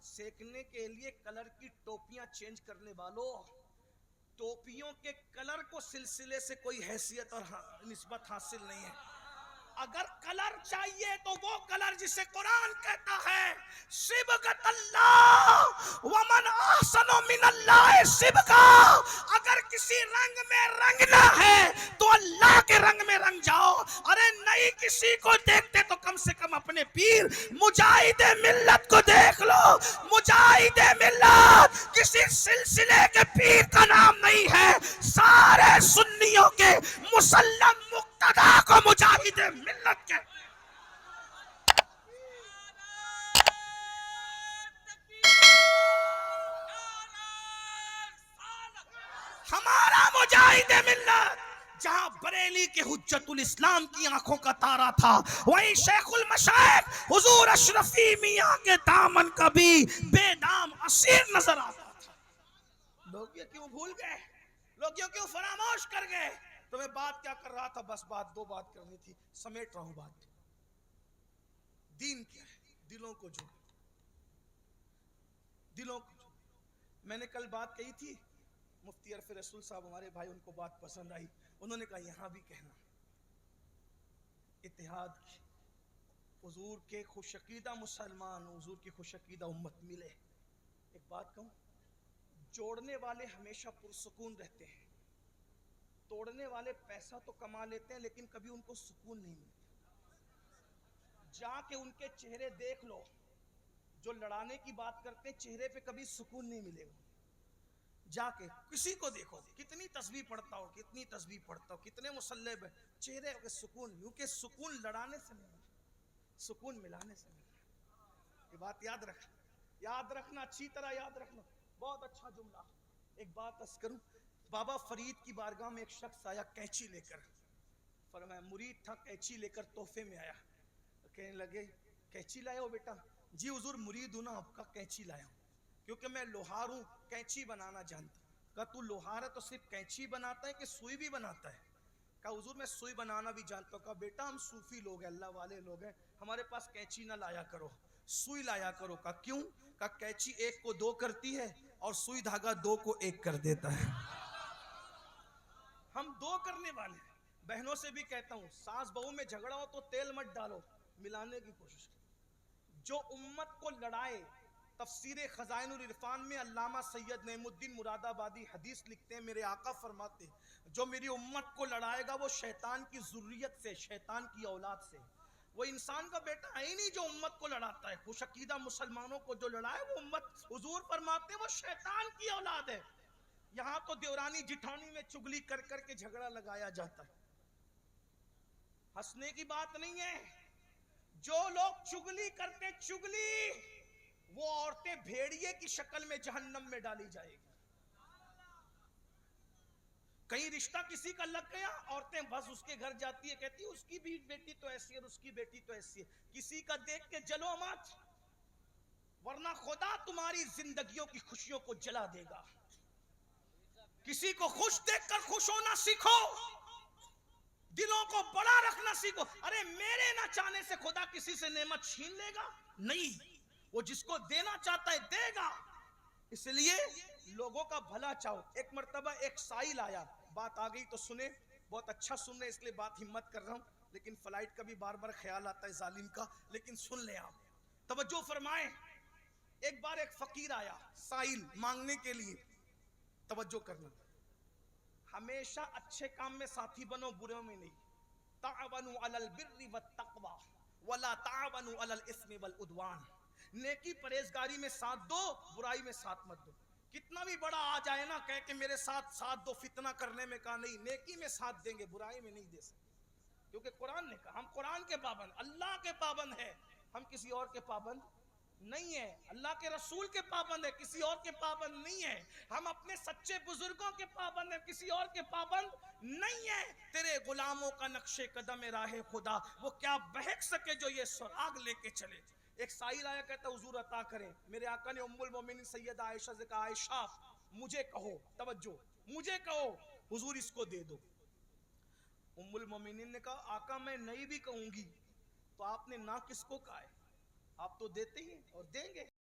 سیکنے کے لیے کلر کی ٹوپیاں چینج کرنے والوں، ٹوپیوں کے کلر کو سلسلے سے کوئی حیثیت اور نسبت حاصل نہیں ہے. اگر کلر چاہیے تو وہ کلر جسے قرآن کہتا ہے صبغۃ اللہ ومن احسن من اللہ صبغہ. اگر کسی رنگ میں رنگنا ہے تو اللہ کے رنگ میں رنگ جاؤ. ارے نہیں کسی کو دیکھتے تو کم سے کم اپنے پیر مجاہد ملت کو دیکھ لو. مجاہد ملت کسی سلسلے کے پیر کا نام نہیں ہے، سارے سنیوں کے مسلم مقتدا کو مجاہد ملت کے. ہمارا مجاہد ملت جہاں بریلی کے حجت الاسلام کی آنکھوں کا تارا تھا، وہیں شیخ المشائخ حضور اشرفی میاں کے دامن کا بھی بے دام اسیر نظر آتا تھا. لوگ یہ کیوں بھول گئے؟ لوگ یہ کیوں فراموش کر گئے؟ تو میں بات کیا کر رہا تھا؟ بس دو بات کرنی تھی، سمیٹ رہا ہوں بات. دین کیا ہے؟ دلوں کو جوڑ. دلوں کو جوڑ. میں نے کل بات کہی تھی، مفتی عرف رسول صاحب ہمارے بھائی، ان کو بات پسند آئی. انہوں نے کہا یہاں بھی کہنا اتحاد کی، حضور کے خوش عقیدہ مسلمان، حضور کی خوش عقیدہ امت ملے. ایک بات کہوں، جوڑنے والے ہمیشہ پرسکون رہتے ہیں، توڑنے والے پیسہ تو کما لیتے ہیں لیکن کبھی ان کو سکون نہیں ملتا. جا کے ان کے چہرے دیکھ لو، جو لڑانے کی بات کرتے ہیں چہرے پہ کبھی سکون نہیں ملے گا. جا کے کسی کو دیکھو، کتنی تسبیح پڑھتا ہو، کتنی تسبیح پڑھتا ہو، کتنے مصلی پہ، چہرے پہ سکون، کیونکہ سکون لڑانے سے ملنا، سکون ملانے سے ملنا. یہ بات یاد رکھ، یاد رکھنا، اچھی طرح یاد رکھنا. بہت اچھا جملہ. ایک بات عرض کروں، بابا فرید کی بارگاہ میں ایک شخص آیا کینچی لے کر. فرمایا مرید تھا، کینچی لے کر تحفے میں آیا. کہنے لگے کینچی لائے ہو بیٹا؟ جی حضور مرید ہوں نا آپ کا، کینچی لایا ہوں کیونکہ میں لوہار ہوں، کینچی بنانا جانتا. کہا تو لوہار ہے تو صرف کینچی بناتا ہے کہ سوئی بھی بناتا ہے؟ کہا حضور میں سوئی بنانا بھی جانتا ہوں. کہا بیٹا ہم صوفی لوگ ہیں، اللہ والے لوگ ہیں، ہمارے پاس کینچی نہ لایا کرو، سوئی لایا کرو. کہا کیوں؟ کہا کینچی ایک کو دو کرتی ہے اور سوئی دھاگا دو کو ایک کر دیتا ہے. ہم دو کرنے والے ہیں. بہنوں سے بھی کہتا ہوں، ساس بہو میں جھگڑا ہو تو تیل مت ڈالو، ملانے کی کوشش کرو. جو امت کو لڑائے، تفسیر خزائن العرفان میں علامہ سید نعیم الدین مراد آبادی حدیث لکھتے ہیں، میرے آقا فرماتے ہیں جو میری امت کو لڑائے گا وہ شیطان کی ذریت سے، شیطان کی اولاد سے. وہ انسان کا بیٹا ہے ہی نہیں جو امت کو لڑاتا ہے. خوش عقیدہ مسلمانوں کو جو لڑائے وہ امت، حضور فرماتے ہیں وہ شیطان کی اولاد ہے. یہاں تو دیورانی جٹھانی میں چگلی کر کر کے جھگڑا لگایا جاتا ہے. ہنسنے کی بات نہیں ہے. جو لوگ چگلی کرتے، چگلی، وہ عورتیں بھیڑیے کی شکل میں جہنم میں ڈالی جائے گی. کہیں رشتہ کسی کا لگ گیا، عورتیں بس اس کے گھر جاتی ہے، کہتی ہے اس کی بھی بیٹی تو ایسی ہے اور اس کی بیٹی تو ایسی ہے. کسی کا دیکھ کے جلو مت، ورنہ خدا تمہاری زندگیوں کی خوشیوں کو جلا دے گا. کسی کو خوش دیکھ کر خوش ہونا سیکھو، دلوں کو بڑا رکھنا سیکھو. ارے میرے نہ چاہنے سے خدا کسی سے نعمت چھین لے گا؟ نہیں، وہ جس کو دینا چاہتا ہے دے گا. اس لیے لوگوں کا بھلا چاہو. ایک مرتبہ ایک سائل آیا، بات آ گئی تو سنے، بہت اچھا سن رہے اس لیے بات ہمت کر رہا ہوں، لیکن فلائٹ کا بھی بار بار خیال آتا ہے ظالم کا، لیکن سن لیں آپ، توجہ فرمائیں. ایک بار ایک فقیر آیا سائل مانگنے کے لیے. توجہ کرنا، ہمیشہ اچھے کام میں ساتھی بنو، برے میں نہیں. تعاونوا علی البر والتقوی ولا تعاونوا علی الاثم والعدوان. نیکی پرہیزگاری میں ساتھ دو، برائی میں ساتھ مت دو. کتنا بھی بڑا آ جائے نا کہہ کہ میرے ساتھ دو، فتنہ کرنے میں کہا نہیں، نیکی میں ساتھ دیں گے، برائی میں نہیں دے سکتے. کیونکہ قرآن نے کہا، ہم قرآن کے پابند، اللہ کے پابند ہیں، ہم کسی اور کے پابند نہیں ہے. اللہ کے رسول کے پابند ہے، کسی اور کے پابند نہیں ہے. ہم اپنے سچے بزرگوں کے پابند ہیں، کسی اور کے پابند نہیں ہے. تیرے غلاموں کا نقش قدم راہ خدا، وہ کیا بہک سکے جو یہ سراغ لے کے چلے. ایک سائل آیا، کہتا حضور عطا کریں. میرے آقا نے ام المومنین سیدہ عائشہ سے کہا عائشہ مجھے کہو، توجہ، مجھے کہو حضور اس کو دے دو. ام المومنین نے کہا آقا میں نہیں بھی کہوں گی تو آپ نے نہ کس کو کہا ہے، آپ تو دیتے ہی اور دیں گے.